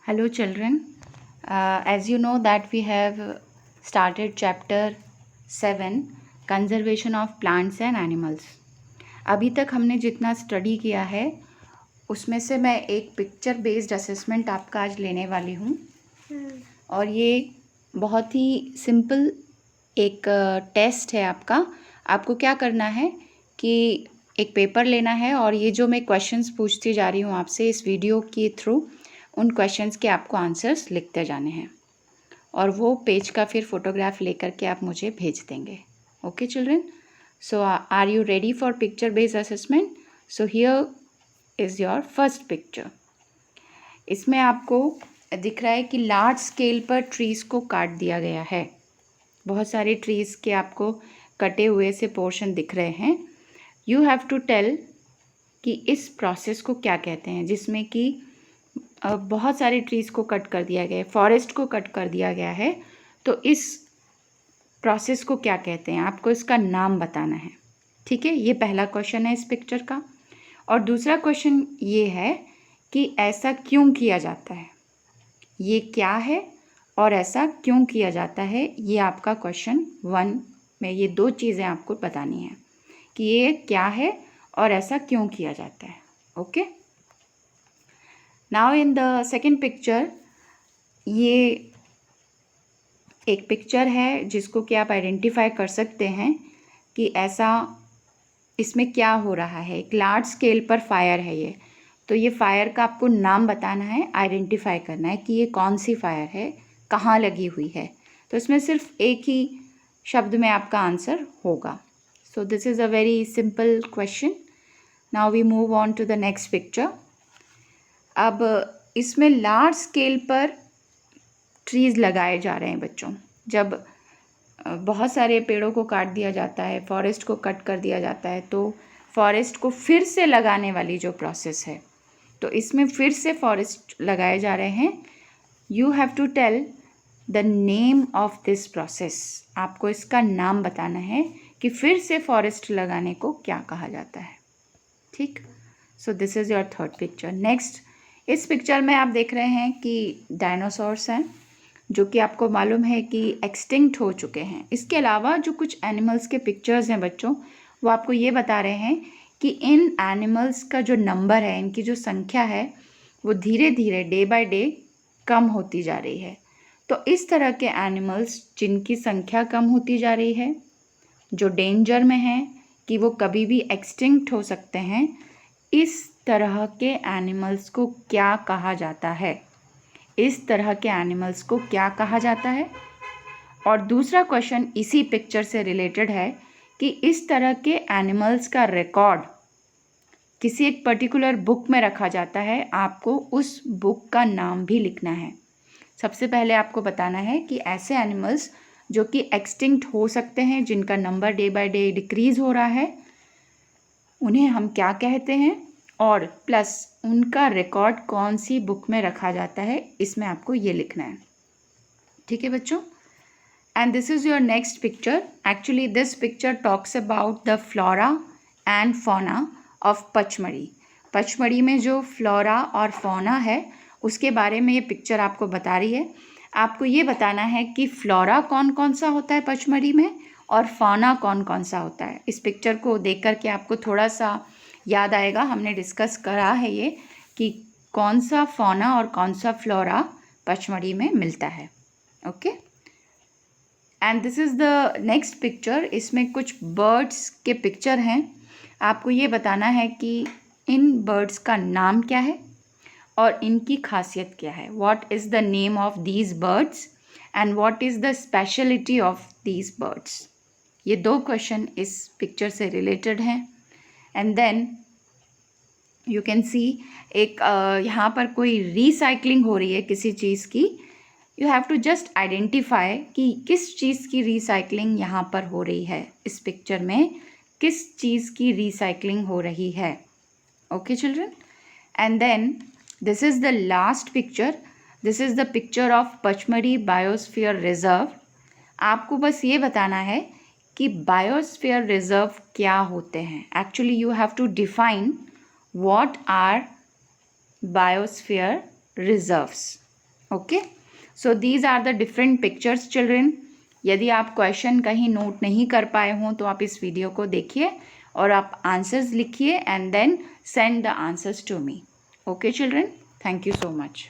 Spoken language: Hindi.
Hello children, as you know that we have started chapter 7 conservation of plants and animals. अभी तक हमने जितना स्टडी किया है उसमें से मैं एक पिक्चर बेस्ड असेसमेंट आपका आज लेने वाली हूँ और ये बहुत ही सिंपल एक टेस्ट है आपका। आपको क्या करना है कि एक पेपर लेना है और ये जो मैं क्वेश्चंस पूछती जा रही हूँ आपसे इस वीडियो के थ्रू उन क्वेश्चंस के आपको आंसर्स लिखते जाने हैं और वो पेज का फिर फोटोग्राफ लेकर के आप मुझे भेज देंगे। Okay children, so are you ready for picture based assessment? So here is your first picture. इसमें आपको दिख रहा है कि लार्ज स्केल पर ट्रीज़ को काट दिया गया है। बहुत सारे ट्रीज़ के आपको कटे हुए से पोर्शन दिख रहे हैं। यू हैव टू टेल कि इस प्रोसेस को क्या कहते हैं, जिसमें कि बहुत सारे ट्रीज़ को कट कर दिया गया है, फॉरेस्ट को कट कर दिया गया है। तो इस प्रोसेस को क्या कहते हैं, आपको इसका नाम बताना है। ठीक है, ये पहला क्वेश्चन है इस पिक्चर का। और दूसरा क्वेश्चन ये है कि ऐसा क्यों किया जाता है, ये क्या है और ऐसा क्यों किया जाता है। ये आपका क्वेश्चन 1 में ये दो चीज़ें आपको बतानी है कि ये क्या है और ऐसा क्यों किया जाता है। Okay, now in the second picture, ये एक पिक्चर है जिसको कि आप आइडेंटिफाई कर सकते हैं कि ऐसा इसमें क्या हो रहा है। एक लार्ज स्केल पर फायर है ये, तो ये फायर का आपको नाम बताना है, आइडेंटिफाई करना है कि ये कौन सी फायर है, कहाँ लगी हुई है। तो इसमें सिर्फ एक ही शब्द में आपका आंसर होगा। So this is a very simple question. Now we move on to the next picture. अब इसमें लार्ज स्केल पर ट्रीज़ लगाए जा रहे हैं बच्चों। जब बहुत सारे पेड़ों को काट दिया जाता है, फॉरेस्ट को कट कर दिया जाता है, तो फॉरेस्ट को फिर से लगाने वाली जो प्रोसेस है, तो इसमें फिर से फॉरेस्ट लगाए जा रहे हैं। You have to tell the name of this process. आपको इसका नाम बताना है कि फिर से फॉरेस्ट लगाने को क्या कहा जाता है। ठीक, सो this is your third picture. Next, इस पिक्चर में आप देख रहे हैं कि डायनासोर्स हैं जो कि आपको मालूम है कि एक्सटिंक्ट हो चुके हैं। इसके अलावा जो कुछ एनिमल्स के पिक्चर्स हैं बच्चों, वो आपको ये बता रहे हैं कि इन एनिमल्स का जो नंबर है, इनकी जो संख्या है, वो धीरे धीरे डे बाय डे कम होती जा रही है। तो इस तरह के एनिमल्स जिनकी संख्या कम होती जा रही है, जो डेंजर में हैं कि वो कभी भी एक्सटिंक्ट हो सकते हैं, इस तरह के एनिमल्स को क्या कहा जाता है? इस तरह के एनिमल्स को क्या कहा जाता है? और दूसरा क्वेश्चन इसी पिक्चर से रिलेटेड है कि इस तरह के एनिमल्स का रिकॉर्ड किसी एक पर्टिकुलर बुक में रखा जाता है। आपको उस बुक का नाम भी लिखना है। सबसे पहले आपको बताना है कि ऐसे एनिमल्स जो कि एक्सटिंक्ट हो सकते हैं, जिनका number day by day decrease हो रहा है, उन्हें हम क्या कहते हैं, और प्लस उनका रिकॉर्ड कौन सी बुक में रखा जाता है, इसमें आपको ये लिखना है। ठीक है बच्चों, and this is your next picture. Actually this picture talks about the flora and fauna of Pachmarhi. Pachmarhi में जो फ्लोरा और फौना है उसके बारे में ये पिक्चर आपको बता रही है। आपको ये बताना है कि फ्लोरा कौन कौन सा होता है पचमढ़ी में और फौना कौन कौन सा होता है। इस पिक्चर को देख कर के आपको थोड़ा सा याद आएगा, हमने डिस्कस करा है ये कि कौन सा फौना और कौन सा फ्लोरा पचमढ़ी में मिलता है। Okay, and this is the next picture. इसमें कुछ बर्ड्स के पिक्चर हैं। आपको ये बताना है कि इन बर्ड्स का नाम क्या है और इनकी खासियत क्या है। What is the name of these birds and what is the speciality of these birds. ये दो क्वेश्चन इस पिक्चर से रिलेटेड हैं। And then you can see एक यहाँ पर कोई रिसाइकलिंग हो रही है किसी चीज़ की। You have to just identify कि किस चीज़ की रिसाइकलिंग यहाँ पर हो रही है। इस पिक्चर में किस चीज़ की रिसाइकलिंग हो रही है। Okay children, and then this is the last picture. This is the picture of Pachmarhi biosphere reserve. आपको बस ये बताना है कि बायोस्फीयर रिजर्व क्या होते हैं। Actually you have to define what are biosphere reserves. Okay, so these are the different pictures children. यदि आप क्वेश्चन कहीं नोट नहीं कर पाए हों तो आप इस वीडियो को देखिए और आप आंसर्स लिखिए and then send the answers to me. Okay children, thank you so much.